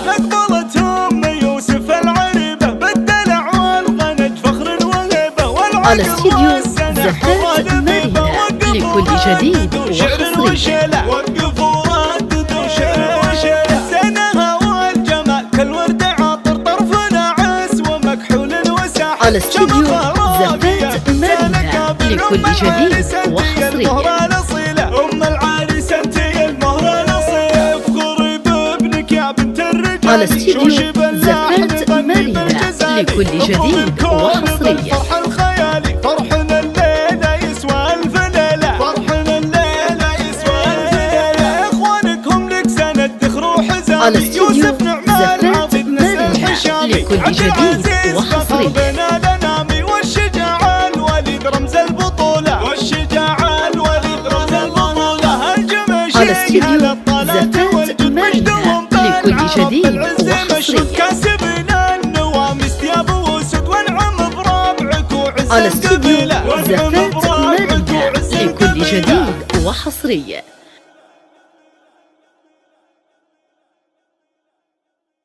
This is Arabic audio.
نقبلتهم يوسف العريبة بالدلع والغنج فخر وهيبة على استديو زفات مارينا لكل جديد وحصري. وقفوا رددوا شعر وشيلة زينها والجمال كالورد عاطر طرفنا عس ومكحول وساحل. على استديو زفات مارينا لكل جديد وحصري. أم العريس انتي المهر نصيب افخري بابنك يا بنت الرجال. على استديو زفات مارينا لكل جديد وحصري. فرح الخيالي فرحنا الليلة يسوى ألف ليلة. فرحنا الليلة يسوى ألف ليلة. إخوانكم لك سند دخروا حزامي. على استديو زفات مارينا لكل جديد وحصري. لنامي والشجاع الوليد رمز البطولة. والشجاع الوليد رمز البطولة. الجمشي على استديو زفات مارينا لكل جديد وحصري. كاسبنا النواميس ثياب وسد ونعم بربعك وعز. على استديو زفات مارينا لكل جديد وحصري.